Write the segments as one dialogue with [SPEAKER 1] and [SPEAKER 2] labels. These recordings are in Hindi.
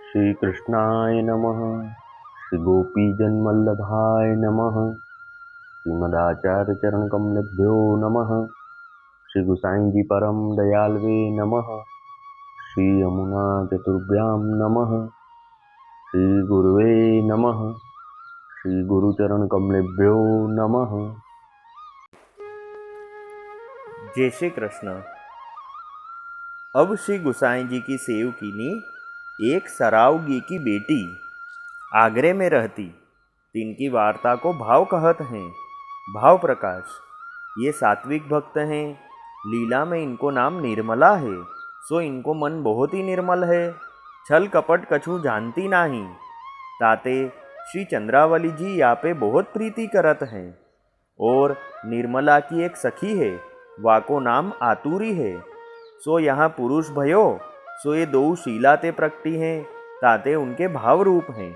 [SPEAKER 1] श्रीकृष्णाय नमः। श्रीगोपीजनवल्लभाय नमः। श्रीमदाचार्यचरणकमलेभ्यो नमः। श्री गुसाई जी परम दयालवे नमः। श्री यमुना चतुर्भ्यां नमः। श्री गुरुवे नमः। श्री गुरुचरणकमलेभ्यो नमः।
[SPEAKER 2] जय श्री कृष्ण। अब श्री गुसाई जी की सेवकीनी एक सरावगी की बेटी आगरे में रहती। तिनकी वार्ता को भाव कहत हैं। भाव प्रकाश। ये सात्विक भक्त हैं। लीला में इनको नाम निर्मला है। सो इनको मन बहुत ही निर्मल है। छल कपट कछु जानती नाही। ताते श्री चंद्रावली जी यहाँ पे बहुत प्रीति करत हैं। और निर्मला की एक सखी है, वाको नाम आतुरी है। सो यहाँ पुरुष भयो, सो ये दो शीला ते प्रकटी हैं, ताते उनके भाव रूप हैं।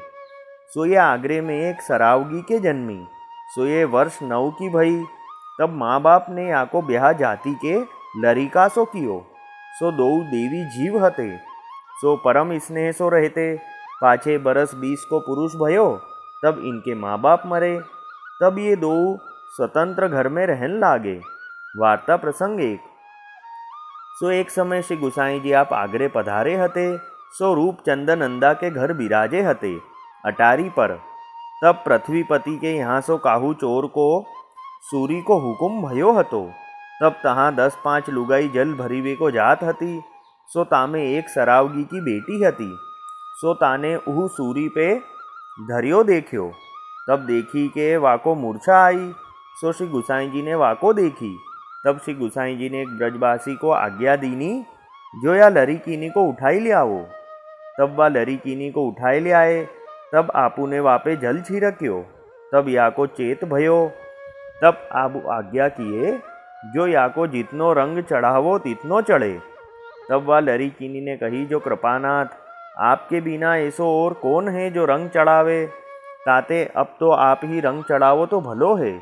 [SPEAKER 2] सो ये आगरे में एक सरावगी के जन्मी। सो ये वर्ष 9 की भई। तब माँ बाप ने याको ब्याह जाति के लरिका सो कियो। सो दो देवी जीव हते। सो परम स्नेह सो रहते। पाछे बरस 20 को पुरुष भयो, तब इनके माँ बाप मरे। तब ये दो स्वतंत्र घर में रहन लागे। वार्ता प्रसंग 1। सो एक समय श्री गुसाई जी आप आगरे पधारे हते। सो रूप चंदन नंदा के घर बिराजे हते अटारी पर। तब पृथ्वीपति के यहाँ सो काहू चोर को सूरी को हुकुम भयो हतो। तब तहाँ 10-5 लुगाई जल भरीवे को जात हती। सो तामे एक सरावगी की बेटी हती। सो ताने उहु सूरी पे धरियो देख्यो। तब देखी के वाको मूर्छा आई। सो श्री गुसाई जी ने वाको देखी। तब श्री गुसाई जी ने एक ब्रजवासी को आज्ञा दीनी, जो या लरीकीनी को उठाई ले आओ। तब वह लरीकीनी को उठाए ले आए। तब आपू ने वापे जल छिड़क्यो। तब या को चेत भयो। तब आबू आज्ञा किए, जो या को जितनो रंग चढ़ावो तितनो चढ़े। तब वह लरीकीनी ने कही, जो कृपानाथ, आपके बिना ऐसो और कौन है जो रंग चढ़ावे। ताते अब तो आप ही रंग चढ़ावो तो भलो है।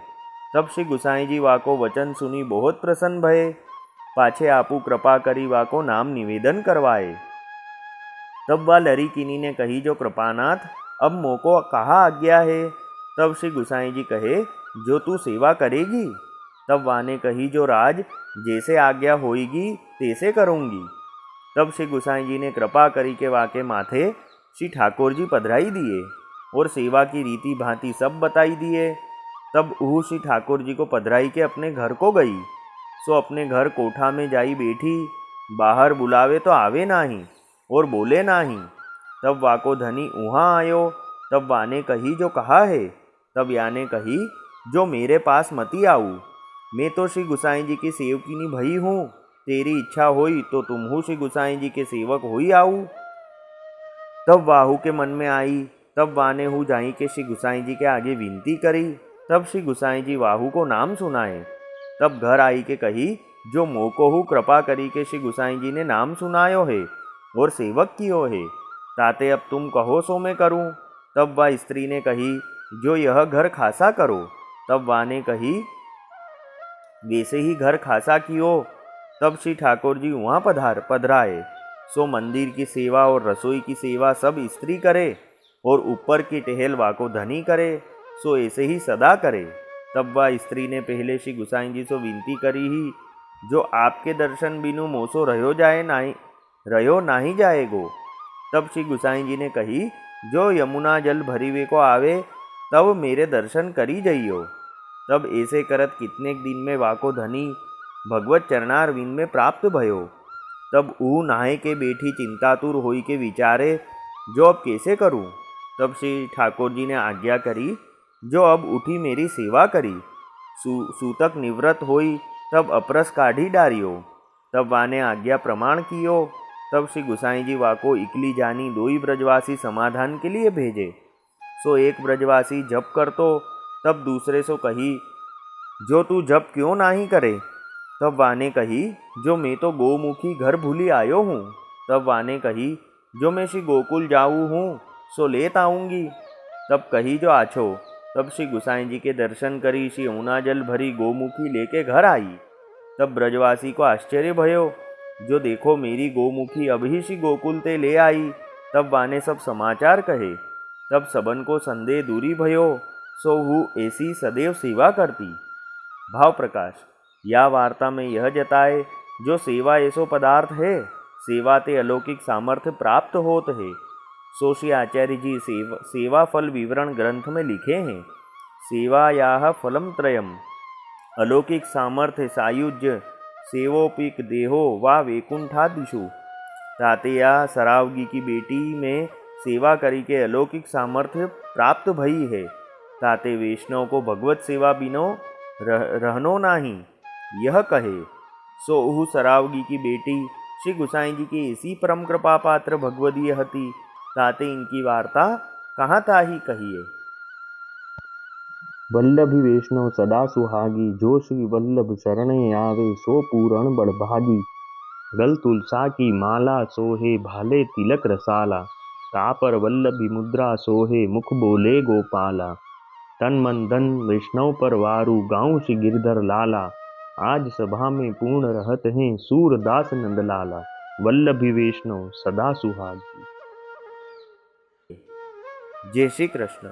[SPEAKER 2] तब श्री गुसाई जी वाको वचन सुनी बहुत प्रसन्न भये। पाछे आपू कृपा करी वाको नाम निवेदन करवाए। तब वह लरीकीनी ने कही, जो कृपानाथ, अब मोको कहा आज्ञा है। तब श्री गुसाई जी कहे, जो तू सेवा करेगी। तब वाने कही, जो राज जैसे आज्ञा होएगी तैसे करूँगी। तब श्री गुसाई जी ने कृपा करी के वाके माथे श्री ठाकुर जी पधराई दिए और सेवा की रीति भांति सब बताई दिए। तब ऊ श्री ठाकुर जी को पधराई के अपने घर को गई। सो अपने घर कोठा में जाई बैठी। बाहर बुलावे तो आवे नाही और बोले नाही। तब वाको धनी उहाँ आयो। तब वाने कही, जो कहा है। तब याने कही, जो मेरे पास मती आऊ। मैं तो श्री गुसाई जी की सेवकीनी भई हूँ। तेरी इच्छा होई तो तुमहू श्री गुसाई जी के सेवक होई आऊ। तब वाहू के मन में आई। तब वाने हूँ जाई के श्री गुसाई जी के आगे विनती करी। तब श्री गुसाई जी वाहू को नाम सुनाए। तब घर आई के कही, जो मोको कृपा करी के श्री गुसाई जी ने नाम सुनायो है और सेवक कियो है। ताते अब तुम कहो सो मैं करूं। तब वह स्त्री ने कही, जो यह घर खासा करो। तब वाने कही, वैसे ही घर खासा कियो। तब श्री ठाकुर जी वहाँ पधराए। सो मंदिर की सेवा और रसोई की सेवा सब स्त्री करे और ऊपर की टहल वाको धनी करे। सो ऐसे ही सदा करे। तब वह स्त्री ने पहले श्री गुसाई जी से विनती करी ही, जो आपके दर्शन बिनु मोसो रहो नाही जाएगो। तब श्री गुसाई जी ने कही, जो यमुना जल भरीवे को आवे, तब मेरे दर्शन करी जइयो। तब ऐसे करत कितने दिन में वाको धनी भगवत चरणारविंद में प्राप्त भयो। तब ऊ नहाय के बैठी चिंतातुर होई के विचारे, जो अब कैसे करूं। तब श्री ठाकुर जी ने आज्ञा करी, जो अब उठी मेरी सेवा करी। सूतक निवृत्त होई, तब अपरस काढ़ी डारियो। तब वाने आज्ञा प्रमाण कियो। तब श्री गुसाई जी वाको इकली जानी 2 ब्रजवासी समाधान के लिए भेजे। सो एक ब्रजवासी जप करतो। तब दूसरे सो कही, जो तू जप क्यों नाही करे। तब वाने कही, जो मैं तो गोमुखी घर भूली आयो हूँ। तब वाने कही, जो मैं श्री गोकुल जाऊँ हूँ, सो लेत आऊँगी। तब कही, जो आछो। तब श्री गुसाई जी के दर्शन करी श्री यमुना जल भरी गोमुखी लेके घर आई। तब ब्रजवासी को आश्चर्य भयो, जो देखो मेरी गोमुखी अभी श्री गोकुल ते ले आई। तब वाने सब समाचार कहे। तब सबन को संदेह दूरी भयो, सो हूँ ऐसी सदैव सेवा करती। भाव प्रकाश या वार्ता में यह जताए, जो सेवा ऐसो पदार्थ है, सेवा ते अलौकिक सामर्थ्य प्राप्त होत है। सो श्री आचार्य जी सेवा फल विवरण ग्रंथ में लिखे हैं। सेवायाः फलम त्रयम, अलौकिक सामर्थ्य सायुज्य सेवोपिक देहो वा वैकुंठादिषु। ताते या सरावगी की बेटी में सेवा करी के अलौकिक सामर्थ्य प्राप्त भई है। ताते वैष्णव को भगवत सेवा बिनो रहनो नाही, यह कहे। सो उहु सरावगी की बेटी श्री गुसाई जी की ऐसी परम कृपा पात्र भगवदीय हती, ताते इनकी वार्ता कहाँ ताही कहिए।
[SPEAKER 1] वल्लभी वैष्णव सदा सुहागी, जो श्री वल्लभ शरणे आवे, सो पूरण बड़भागी। गल तुलसा की माला सोहे, भाले तिलक रसाला। तापर वल्लभी मुद्रा सोहे, मुख बोले गोपाला। तन मन धन वैष्णव पर वारू, गाँव श्री गिरधर लाला। आज सभा में पूर्ण रहत हैं, सूरदास नंदलाला। वल्लभी वैष्णव सदा सुहागी।
[SPEAKER 2] जय श्री कृष्ण।